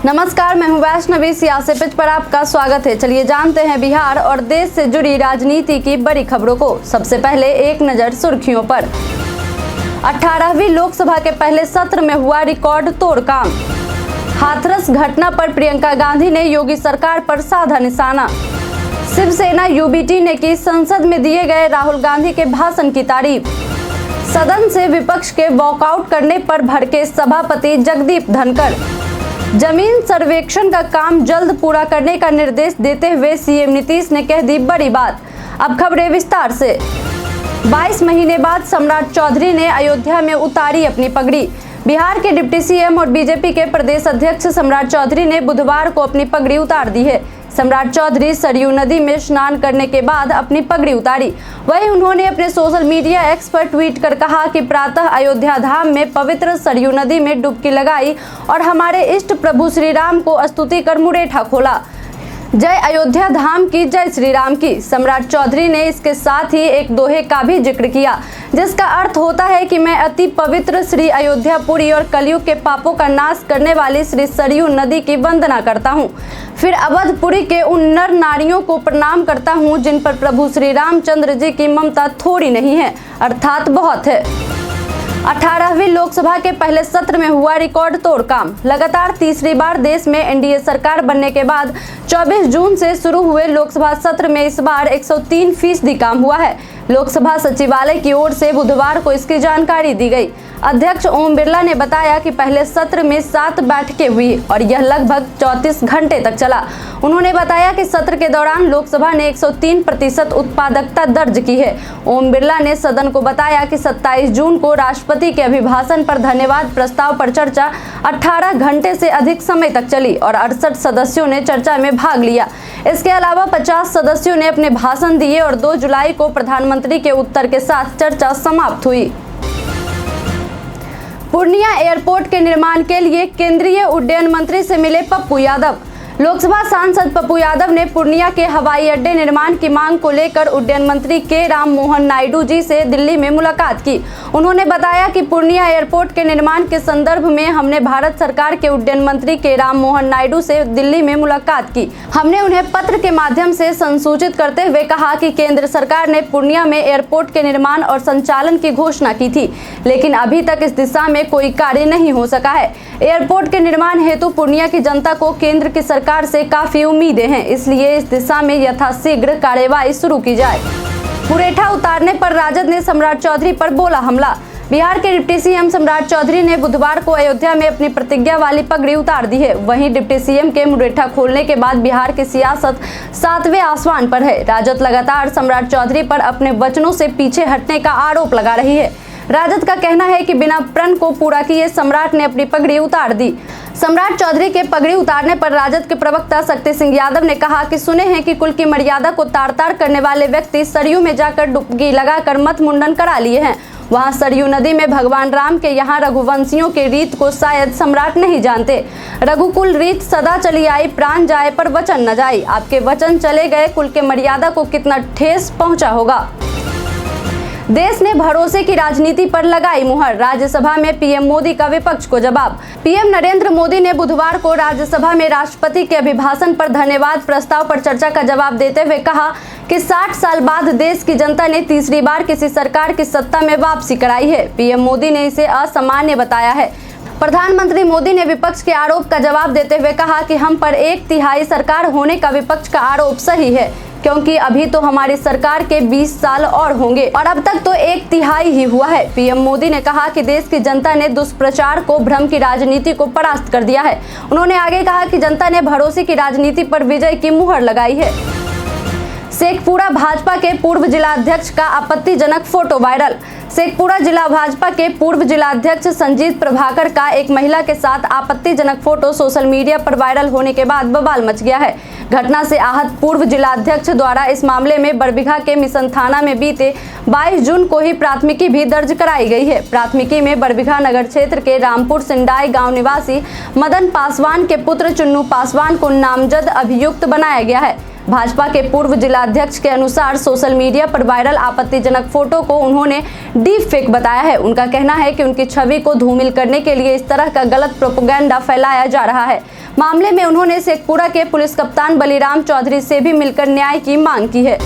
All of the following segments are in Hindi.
नमस्कार, मैं हूं वैष्णवी। सियासी पिच पर आपका स्वागत है। चलिए जानते हैं बिहार और देश से जुड़ी राजनीति की बड़ी खबरों को। सबसे पहले एक नजर सुर्खियों पर। 18वीं लोकसभा के पहले सत्र में हुआ रिकॉर्ड तोड़ काम। हाथरस घटना पर प्रियंका गांधी ने योगी सरकार पर साधा निशाना। शिवसेना यूबीटी ने की संसद में दिए गए राहुल गांधी के भाषण की तारीफ। सदन से विपक्ष के वॉकआउट करने पर भड़के सभापति जगदीप धनखड़। जमीन सर्वेक्षण का काम जल्द पूरा करने का निर्देश देते हुए सीएम नीतीश ने कह दी बड़ी बात। अब खबरें विस्तार से। 22 महीने बाद सम्राट चौधरी ने अयोध्या में उतारी अपनी पगड़ी। बिहार के डिप्टी सीएम और बीजेपी के प्रदेश अध्यक्ष सम्राट चौधरी ने बुधवार को अपनी पगड़ी उतार दी है। सम्राट चौधरी सरयू नदी में स्नान करने के बाद अपनी पगड़ी उतारी। वहीं उन्होंने अपने सोशल मीडिया एक्स पर ट्वीट कर कहा कि प्रातः अयोध्या धाम में पवित्र सरयू नदी में डुबकी लगाई और हमारे इष्ट प्रभु श्री राम को स्तुति कर मुरेठा खोला। जय अयोध्या धाम की, जय श्री राम की। सम्राट चौधरी ने इसके साथ ही एक दोहे का भी जिक्र किया, जिसका अर्थ होता है कि मैं अति पवित्र श्री अयोध्यापुरी और कलयुग के पापों का नाश करने वाली श्री सरयू नदी की वंदना करता हूँ। फिर अवधपुरी के उन नर नारियों को प्रणाम करता हूँ जिन पर प्रभु श्री रामचंद्र जी की ममता थोड़ी नहीं है, अर्थात बहुत है। 18वीं लोकसभा के पहले सत्र में हुआ रिकॉर्ड तोड़ काम। लगातार तीसरी बार देश में एनडीए सरकार बनने के बाद 24 जून से शुरू हुए लोकसभा सत्र में इस बार 103% काम हुआ है। लोकसभा सचिवालय की ओर से बुधवार को इसकी जानकारी दी गई। अध्यक्ष ओम बिरला ने बताया कि पहले सत्र में 7 बैठकें हुई और यह लगभग 34 घंटे तक चला। उन्होंने बताया कि सत्र के दौरान लोकसभा ने 103% उत्पादकता दर्ज की है। ओम बिरला ने सदन को बताया कि 27 जून को राष्ट्रपति के अभिभाषण पर धन्यवाद प्रस्ताव पर चर्चा 18 घंटे से अधिक समय तक चली और 68 सदस्यों ने चर्चा में भाग लिया। इसके अलावा 50 सदस्यों ने अपने भाषण दिए और 2 जुलाई को प्रधानमंत्री के उत्तर के साथ चर्चा समाप्त हुई। पूर्णिया एयरपोर्ट के निर्माण के लिए केंद्रीय उड्डयन मंत्री से मिले पप्पू यादव। लोकसभा सांसद पप्पू यादव ने पूर्णिया के हवाई अड्डे निर्माण की मांग को लेकर उड्डयन मंत्री के राम मोहन नायडू जी से दिल्ली में मुलाकात की। उन्होंने बताया कि पूर्णिया एयरपोर्ट के निर्माण के संदर्भ में हमने भारत सरकार के उड्डयन मंत्री के राम मोहन नायडू से दिल्ली में मुलाकात की। हमने उन्हें पत्र के माध्यम से संसूचित करते हुए कहा कि केंद्र सरकार ने पूर्णिया में एयरपोर्ट के निर्माण और संचालन की घोषणा की थी, लेकिन अभी तक इस दिशा में कोई कार्य नहीं हो सका है। एयरपोर्ट के निर्माण हेतु पूर्णिया की जनता को केंद्र की सरकार से काफी उम्मीदें हैं, इसलिए इस दिशा में यथाशीघ्र कार्यवाही शुरू की जाए। मुरेठा उतारने पर राजद ने सम्राट चौधरी पर बोला हमला। बिहार के डिप्टी सीएम सम्राट चौधरी ने बुधवार को अयोध्या में अपनी प्रतिज्ञा वाली पगड़ी उतार दी है। वहीं डिप्टी सीएम के मुरेठा खोलने के बाद बिहार की सियासत 7वें आसमान पर है। राजद लगातार सम्राट चौधरी पर अपने वचनों से पीछे हटने का आरोप लगा रही है। राजद का कहना है कि बिना प्रण को पूरा किए सम्राट ने अपनी पगड़ी उतार दी। सम्राट चौधरी के पगड़ी उतारने पर राजद के प्रवक्ता शक्ति सिंह यादव ने कहा कि सुने हैं कि कुल की मर्यादा को तार-तार करने वाले व्यक्ति सरयू में जाकर डुबकी लगाकर मत मुंडन करा लिए हैं। वहां सरयू नदी में भगवान राम के यहाँ रघुवंशियों के रीत को शायद सम्राट नहीं जानते। रघुकुल रीत सदा चली आई, प्राण जाए पर वचन न जाए। आपके वचन चले गए, कुल के मर्यादा को कितना ठेस पहुंचा होगा। देश ने भरोसे की राजनीति पर लगाई मुहर। राज्यसभा में पीएम मोदी का विपक्ष को जवाब। पीएम नरेंद्र मोदी ने बुधवार को राज्यसभा में राष्ट्रपति के अभिभाषण पर धन्यवाद प्रस्ताव पर चर्चा का जवाब देते हुए कहा कि 60 साल बाद देश की जनता ने तीसरी बार किसी सरकार की सत्ता में वापसी कराई है। पीएम मोदी ने इसे असामान्य बताया है। प्रधानमंत्री मोदी ने विपक्ष के आरोप का जवाब देते हुए कहा कि हम पर 1/3 सरकार होने का विपक्ष का आरोप सही है, क्योंकि अभी तो हमारी सरकार के 20 साल और होंगे और अब तक तो 1/3 ही हुआ है। पीएम मोदी ने कहा कि देश की जनता ने दुष्प्रचार को, भ्रम की राजनीति को परास्त कर दिया है। उन्होंने आगे कहा कि जनता ने भरोसे की राजनीति पर विजय की मुहर लगाई है। शेखपुरा भाजपा के पूर्व जिलाध्यक्ष का आपत्तिजनक फोटो वायरल। शेखपुरा जिला भाजपा के पूर्व जिलाध्यक्ष संजीत प्रभाकर का एक महिला के साथ आपत्तिजनक फोटो सोशल मीडिया पर वायरल होने के बाद बवाल मच गया है। घटना से आहत पूर्व जिलाध्यक्ष द्वारा इस मामले में बरबीघा के मिशन थाना में बीते 22 जून को ही प्राथमिकी भी दर्ज कराई गई है। प्राथमिकी में बरबीघा नगर क्षेत्र के रामपुर सिंडाई गांव निवासी मदन पासवान के पुत्र चुन्नू पासवान को नामजद अभियुक्त बनाया गया है। भाजपा के पूर्व जिलाध्यक्ष के अनुसार सोशल मीडिया पर वायरल आपत्तिजनक फोटो को उन्होंने डीप फेक बताया है। उनका कहना है कि उनकी छवि को धूमिल करने के लिए इस तरह का गलत प्रोपेगेंडा फैलाया जा रहा है। मामले में उन्होंने शेखपुरा के पुलिस कप्तान बलिराम चौधरी से भी मिलकर न्याय की मांग की है।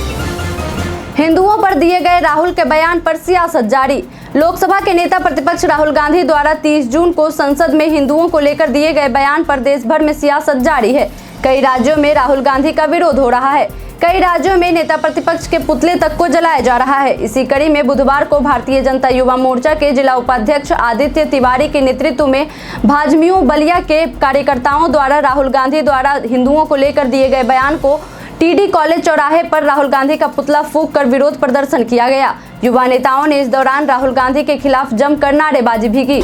हिंदुओं पर दिए गए राहुल के बयान पर सियासत जारी। लोकसभा के नेता प्रतिपक्ष राहुल गांधी द्वारा 30 जून को संसद में हिंदुओं को लेकर दिए गए बयान पर देश भर में सियासत जारी है। कई राज्यों में राहुल गांधी का विरोध हो रहा है। कई राज्यों में नेता प्रतिपक्ष के पुतले तक को जलाया जा रहा है। इसी कड़ी में बुधवार को भारतीय जनता युवा मोर्चा के जिला उपाध्यक्ष आदित्य तिवारी के नेतृत्व में भाजपा बलिया के कार्यकर्ताओं द्वारा राहुल गांधी द्वारा हिंदुओं को लेकर दिए गए बयान को टीडी कॉलेज चौराहे पर राहुल गांधी का पुतला फूंक कर विरोध प्रदर्शन किया गया। युवा नेताओं ने इस दौरान राहुल गांधी के खिलाफ जमकर नारेबाजी भी की।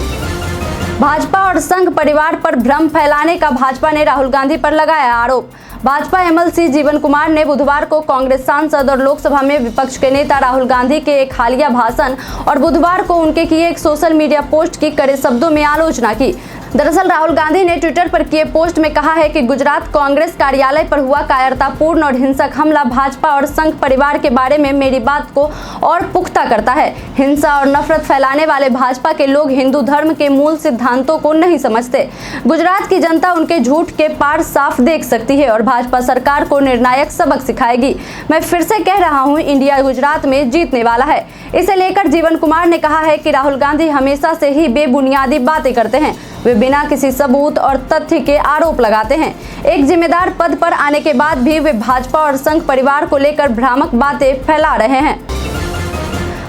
भाजपा और संघ परिवार पर भ्रम फैलाने का भाजपा ने राहुल गांधी पर लगाया आरोप। भाजपा एमएलसी जीवन कुमार ने बुधवार को कांग्रेस सांसद और लोकसभा में विपक्ष के नेता राहुल गांधी के एक हालिया भाषण और बुधवार को उनके किए एक सोशल मीडिया पोस्ट की कड़े शब्दों में आलोचना की। दरअसल राहुल गांधी ने ट्विटर पर किए पोस्ट में कहा है कि गुजरात कांग्रेस कार्यालय पर हुआ कायरतापूर्ण और हिंसक हमला भाजपा और संघ परिवार के बारे में मेरी बात को और पुख्ता करता है। हिंसा और नफरत फैलाने वाले भाजपा के लोग हिंदू धर्म के मूल सिद्धांतों को नहीं समझते। गुजरात की जनता उनके झूठ के पार साफ देख सकती है और भाजपा सरकार को निर्णायक सबक सिखाएगी। मैं फिर से कह रहा हूँ, इंडिया गुजरात में जीतने वाला है। इसे लेकर जीवन कुमार ने कहा है कि राहुल गांधी हमेशा से ही बेबुनियादी बातें करते हैं। वे बिना किसी सबूत और तथ्य के आरोप लगाते हैं। एक जिम्मेदार पद पर आने के बाद भी वे भाजपा और संघ परिवार को लेकर भ्रामक बातें फैला रहे हैं।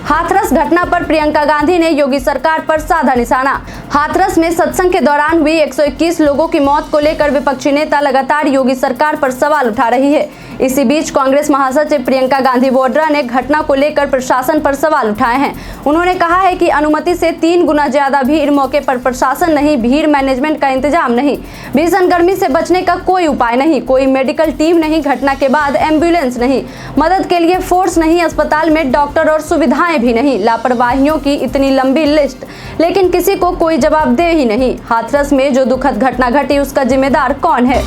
हाथरस घटना पर प्रियंका गांधी ने योगी सरकार पर साधा निशाना। हाथरस में सत्संग के दौरान हुई 121 लोगों की मौत को लेकर विपक्षी नेता लगातार योगी सरकार पर सवाल उठा रही है। इसी बीच कांग्रेस महासचिव प्रियंका गांधी वाड्रा ने घटना को लेकर प्रशासन पर सवाल उठाए हैं। उन्होंने कहा है कि अनुमति से 3 गुना ज्यादा भीड़, मौके पर प्रशासन नहीं, भीड़ मैनेजमेंट का इंतजाम नहीं, भीषण गर्मी से बचने का कोई उपाय नहीं, कोई मेडिकल टीम नहीं, घटना के बाद एम्बुलेंस नहीं, मदद के लिए फोर्स नहीं, अस्पताल में डॉक्टर और सुविधाएं भी नहीं, लापरवाहियों की इतनी लंबी लिस्ट, लेकिन किसी को कोई जवाबदेही नहीं। हाथरस में जो दुखद घटना घटी उसका जिम्मेदार कौन है?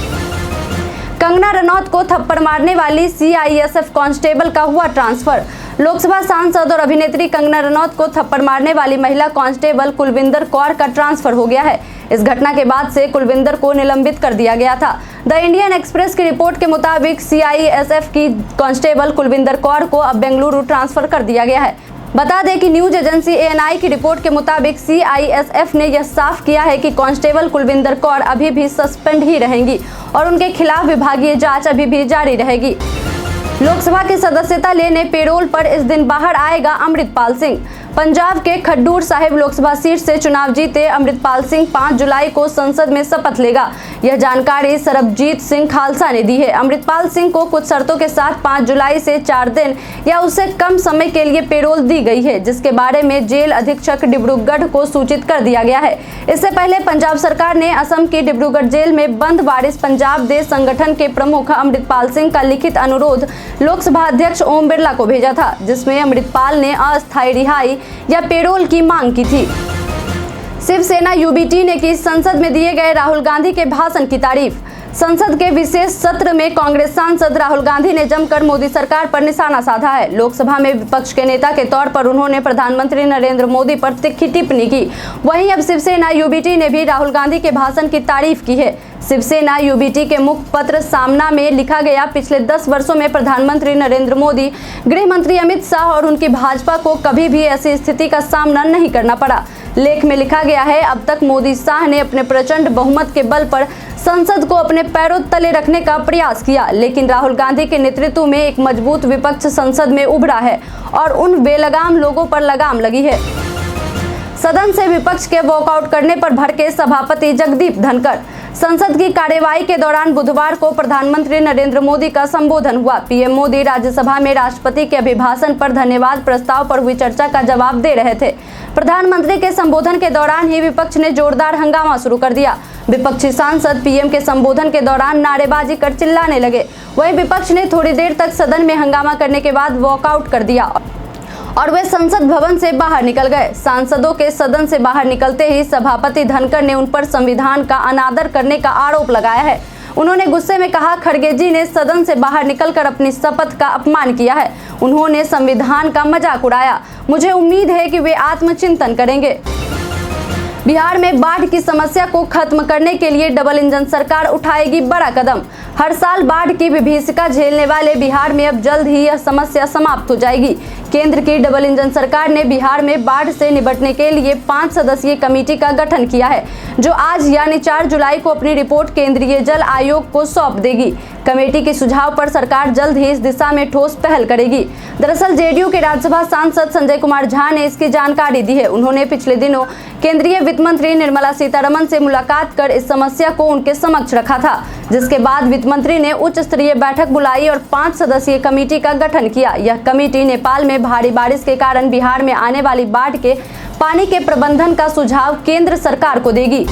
कंगना रनौत को थप्पड़ मारने वाली सीआईएसएफ कांस्टेबल का हुआ ट्रांसफर। लोकसभा सांसद और अभिनेत्री कंगना रनौत को थप्पड़ मारने वाली महिला कांस्टेबल कुलविंदर कौर का ट्रांसफर हो गया है। इस घटना के बाद से कुलविंदर को निलंबित कर दिया गया था। द इंडियन एक्सप्रेस की रिपोर्ट के मुताबिक सीआईएसएफ की कांस्टेबल कुलविंदर कौर को अब बेंगलुरु ट्रांसफर कर दिया गया है। बता दें कि न्यूज एजेंसी एएनआई की रिपोर्ट के मुताबिक सीआईएसएफ ने यह साफ किया है कि कांस्टेबल कुलविंदर कौर अभी भी सस्पेंड ही रहेंगी और उनके खिलाफ विभागीय जांच अभी भी जारी रहेगी। लोकसभा की सदस्यता लेने पेरोल पर इस दिन बाहर आएगा अमृतपाल सिंह। पंजाब के खडूर साहिब लोकसभा सीट से चुनाव जीते अमृतपाल सिंह 5 जुलाई को संसद में शपथ लेगा। यह जानकारी सरबजीत सिंह खालसा ने दी है। अमृतपाल सिंह को कुछ शर्तों के साथ 5 जुलाई से 4 दिन या उससे कम समय के लिए पेरोल दी गई है, जिसके बारे में जेल अधीक्षक डिब्रूगढ़ को सूचित कर दिया गया है। इससे पहले पंजाब सरकार ने असम की डिब्रूगढ़ जेल में बंद वारिस पंजाब देश संगठन के प्रमुख अमृतपाल सिंह का लिखित अनुरोध लोकसभा अध्यक्ष ओम बिरला को भेजा था, जिसमें अमृतपाल ने अस्थायी रिहाई या पेरोल की मांग की थी। शिवसेना यूबीटी ने की संसद में दिए गए राहुल गांधी के भाषण की तारीफ। संसद के विशेष सत्र में कांग्रेस सांसद राहुल गांधी ने जमकर मोदी सरकार पर निशाना साधा है। लोकसभा में विपक्ष के नेता के तौर पर उन्होंने प्रधानमंत्री नरेंद्र मोदी पर तीखी टिप्पणी की। वहीं अब शिवसेना यूबीटी ने भी राहुल गांधी के भाषण की तारीफ की है। शिवसेना यूबीटी के मुखपत्र सामना में लिखा गया, पिछले 10 वर्षों में प्रधानमंत्री नरेंद्र मोदी, गृह मंत्री अमित शाह और उनकी भाजपा को कभी भी ऐसी स्थिति का सामना नहीं करना पड़ा। लेख में लिखा गया है, अब तक मोदी शाह ने अपने प्रचंड बहुमत के बल पर संसद को अपने पैरों तले रखने का प्रयास किया, लेकिन राहुल गांधी के नेतृत्व में एक मजबूत विपक्ष संसद में उभरा है और उन बेलगाम लोगों पर लगाम लगी है। सदन से विपक्ष के वॉकआउट करने पर भड़के सभापति जगदीप धनखड़। संसद की कार्यवाही के दौरान बुधवार को प्रधानमंत्री नरेंद्र मोदी का संबोधन हुआ। पीएम मोदी राज्यसभा में राष्ट्रपति के अभिभाषण पर धन्यवाद प्रस्ताव पर हुई चर्चा का जवाब दे रहे थे। प्रधानमंत्री के संबोधन के दौरान ही विपक्ष ने जोरदार हंगामा शुरू कर दिया। विपक्षी सांसद पीएम के संबोधन के दौरान नारेबाजी कर चिल्लाने लगे। वहीं विपक्ष ने थोड़ी देर तक सदन में हंगामा करने के बाद वॉकआउट कर दिया और वे संसद भवन से बाहर निकल गए। सांसदों के सदन से बाहर निकलते ही सभापति धनखड़ ने उन पर संविधान का अनादर करने का आरोप लगाया है। उन्होंने गुस्से में कहा, खड़गे जी ने सदन से बाहर निकलकर अपनी शपथ का अपमान किया है। उन्होंने संविधान का मजाक उड़ाया। मुझे उम्मीद है कि वे आत्मचिंतन करेंगे। बिहार में बाढ़ की समस्या को खत्म करने के लिए डबल इंजन सरकार उठाएगी बड़ा कदम। हर साल बाढ़ की विभीषिका झेलने वाले बिहार में अब जल्द ही यह समस्या समाप्त हो जाएगी। केंद्र की डबल इंजन सरकार ने बिहार में बाढ़ से निपटने के लिए 5 सदस्यीय कमेटी का गठन किया है, जो आज यानी 4 जुलाई को अपनी रिपोर्ट केंद्रीय जल आयोग को सौंप देगी। कमेटी के सुझाव पर सरकार जल्द ही इस दिशा में ठोस पहल करेगी। दरअसल जेडीयू के राज्यसभा सांसद संजय कुमार झा ने इसकी जानकारी दी है। उन्होंने पिछले दिनों केंद्रीय वित्त मंत्री निर्मला सीतारमण से मुलाकात कर इस समस्या को उनके समक्ष रखा था, जिसके बाद वित्त मंत्री ने उच्च स्तरीय बैठक बुलाई और 5 सदस्यीय कमेटी का गठन किया। यह कमेटी नेपाल में भारी बारिश के कारण बिहार में आने वाली बाढ़ के पानी के प्रबंधन का सुझाव केंद्र सरकार को देगी।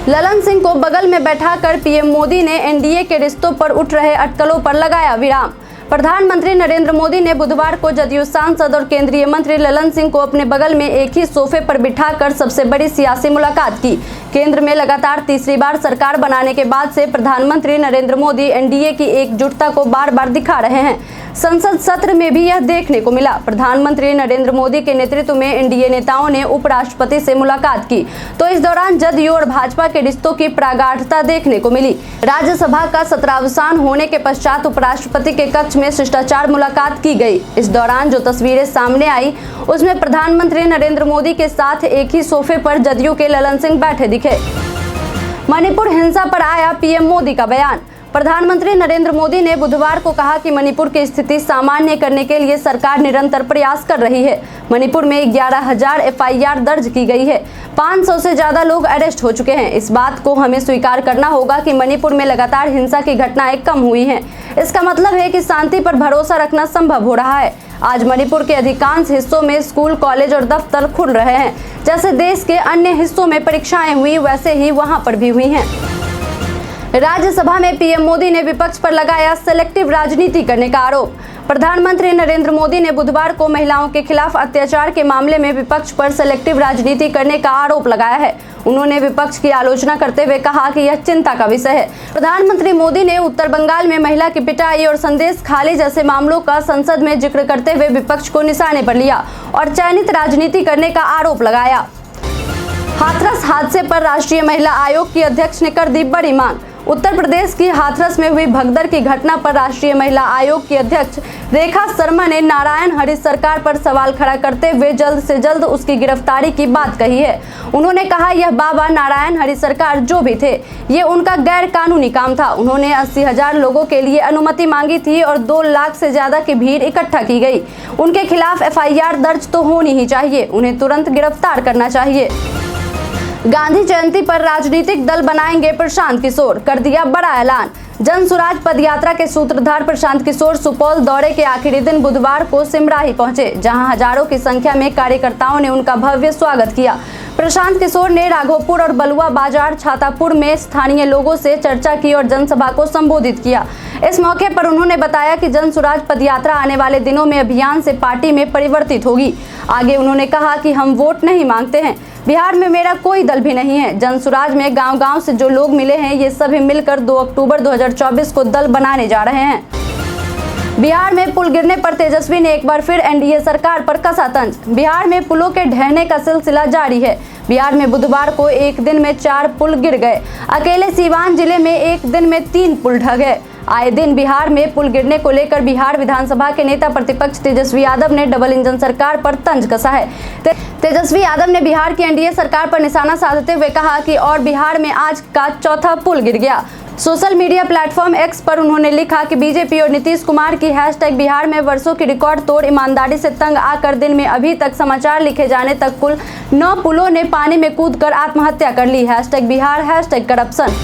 ललन सिंह को बगल में बैठाकर पीएम मोदी ने एनडीए के रिश्तों पर उठ रहे अटकलों पर लगाया विराम। प्रधानमंत्री नरेंद्र मोदी ने बुधवार को जदयू सांसद और केंद्रीय मंत्री ललन सिंह को अपने बगल में एक ही सोफे पर बिठाकर सबसे बड़ी सियासी मुलाकात की। केंद्र में लगातार तीसरी बार सरकार बनाने के बाद से प्रधानमंत्री नरेंद्र मोदी एनडीए की एकजुटता को बार बार दिखा रहे हैं। संसद सत्र में भी यह देखने को मिला। प्रधानमंत्री नरेंद्र मोदी के नेतृत्व में एनडीए नेताओं ने उपराष्ट्रपति से मुलाकात की, तो इस दौरान जदयू और भाजपा के रिश्तों की प्रगाढ़ता देखने को मिली। राज्यसभा का सत्रावसान होने के पश्चात उपराष्ट्रपति के कक्ष में शिष्टाचार मुलाकात की गई। इस दौरान जो तस्वीरें सामने आई उसमें प्रधानमंत्री नरेंद्र मोदी के साथ एक ही सोफे पर जदयू के ललन सिंह बैठे दिखे। मणिपुर हिंसा पर आया पीएम मोदी का बयान। प्रधानमंत्री नरेंद्र मोदी ने बुधवार को कहा कि मणिपुर की स्थिति सामान्य करने के लिए सरकार निरंतर प्रयास कर रही है। मणिपुर में 11,000 एफआईआर दर्ज की गई है। 500 से ज्यादा लोग अरेस्ट हो चुके हैं। इस बात को हमें स्वीकार करना होगा कि मणिपुर में लगातार हिंसा की घटनाएं कम हुई हैं। इसका मतलब है कि शांति पर भरोसा रखना संभव हो रहा है। आज मणिपुर के अधिकांश हिस्सों में स्कूल, कॉलेज और दफ्तर खुल रहे हैं। जैसे देश के अन्य हिस्सों में परीक्षाएं हुई, वैसे ही वहां पर भी हुई हैं। राज्यसभा में पीएम मोदी ने विपक्ष पर लगाया सेलेक्टिव राजनीति करने का आरोप। प्रधानमंत्री नरेंद्र मोदी ने बुधवार को महिलाओं के खिलाफ अत्याचार के मामले में विपक्ष पर सेलेक्टिव राजनीति करने का आरोप लगाया है। उन्होंने विपक्ष की आलोचना करते हुए कहा कि यह चिंता का विषय है। प्रधानमंत्री मोदी ने उत्तर बंगाल में महिला की पिटाई और संदेश खाली जैसे मामलों का संसद में जिक्र करते हुए विपक्ष को निशाने पर लिया और चयनित राजनीति करने का आरोप लगाया। हाथरस हादसे पर राष्ट्रीय महिला आयोग की अध्यक्ष ने कर दी बड़ी मांग। उत्तर प्रदेश की हाथरस में हुई भगदड़ की घटना पर राष्ट्रीय महिला आयोग की अध्यक्ष रेखा शर्मा ने नारायण हरि सरकार पर सवाल खड़ा करते हुए जल्द से जल्द उसकी गिरफ्तारी की बात कही है। उन्होंने कहा, यह बाबा नारायण हरि सरकार जो भी थे, ये उनका गैर कानूनी काम था। उन्होंने 80,000 लोगों के लिए अनुमति मांगी थी और 2 लाख से ज्यादा की भीड़ इकट्ठा की गई। उनके खिलाफ एफआईआर दर्ज तो होनी ही चाहिए। उन्हें तुरंत गिरफ्तार करना चाहिए। गांधी जयंती पर राजनीतिक दल बनाएंगे प्रशांत किशोर, कर दिया बड़ा ऐलान। जन सुराज पदयात्रा के सूत्रधार प्रशांत किशोर सुपौल दौरे के आखिरी दिन बुधवार को सिमराही पहुंचे, जहां हजारों की संख्या में कार्यकर्ताओं ने उनका भव्य स्वागत किया। प्रशांत किशोर ने राघोपुर और बलुआ बाजार छातापुर में स्थानीय लोगों से चर्चा की और जनसभा को संबोधित किया। इस मौके पर उन्होंने बताया कि जन सुराज पदयात्रा आने वाले दिनों में अभियान से पार्टी में परिवर्तित होगी। आगे उन्होंने कहा कि हम वोट नहीं मांगते हैं, बिहार में मेरा कोई दल भी नहीं है। जन सुराज में गांव-गांव से जो लोग मिले हैं, ये सभी मिलकर 2 अक्टूबर 2024 को दल बनाने जा रहे हैं। बिहार में पुल गिरने पर तेजस्वी ने एक बार फिर एनडीए सरकार पर कसा तंज। बिहार में पुलों के ढहने का सिलसिला जारी है। बिहार में बुधवार को एक दिन में 4 पुल गिर गए। अकेले सीवान जिले में एक दिन में 3 पुल ढह गए। आए दिन बिहार में पुल गिरने को लेकर बिहार विधानसभा के नेता प्रतिपक्ष तेजस्वी यादव ने डबल इंजन सरकार पर तंज कसा है। तेजस्वी यादव ने बिहार की एनडीए सरकार पर निशाना साधते हुए कहा कि और बिहार में आज का 4था पुल गिर गया। सोशल मीडिया प्लेटफॉर्म एक्स पर उन्होंने लिखा कि बीजेपी और नीतीश कुमार की हैशटैग बिहार में वर्षों की रिकॉर्ड तोड़ ईमानदारी से तंग आकर दिन में अभी तक समाचार लिखे जाने तक कुल 9 पुलों ने पानी में कूदकर आत्महत्या कर ली। Hashtag Bihar, hashtag corruption.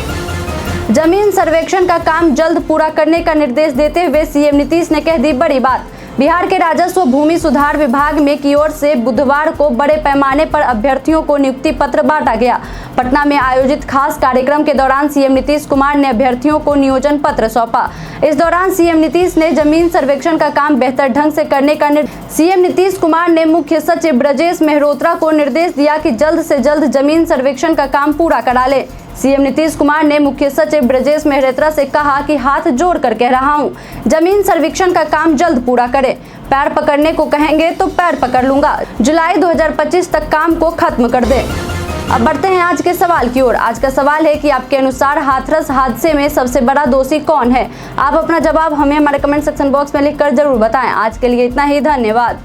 जमीन सर्वेक्षण का काम जल्द पूरा करने का निर्देश देते हुए सीएम नीतीश ने कह दी बड़ी बात। बिहार के राजस्व भूमि सुधार विभाग में की ओर से बुधवार को बड़े पैमाने पर अभ्यर्थियों को नियुक्ति पत्र बांटा गया। पटना में आयोजित खास कार्यक्रम के दौरान सीएम नीतीश कुमार ने अभ्यर्थियों को नियोजन पत्र सौंपा। इस दौरान सीएम नीतीश ने जमीन सर्वेक्षण का काम बेहतर ढंग से करने का सीएम नीतीश कुमार ने मुख्य सचिव ब्रजेश मेहरोत्रा को निर्देश दिया कि जल्द से जल्द जमीन सर्वेक्षण का काम पूरा करा ले। सीएम नीतीश कुमार ने मुख्य सचिव ब्रजेश मेहरोत्रा से कहा कि हाथ जोड़कर कह रहा हूं, जमीन सर्वेक्षण का काम जल्द पूरा करें। पैर पकड़ने को कहेंगे तो पैर पकड़ लूंगा। जुलाई 2025 तक काम को खत्म कर दे। अब बढ़ते हैं आज के सवाल की ओर। आज का सवाल है कि आपके अनुसार हाथरस हादसे में सबसे बड़ा दोषी कौन है। आप अपना जवाब हमें हमारे कमेंट सेक्शन बॉक्स में लिखकर जरूर बताएं। आज के लिए इतना ही, धन्यवाद।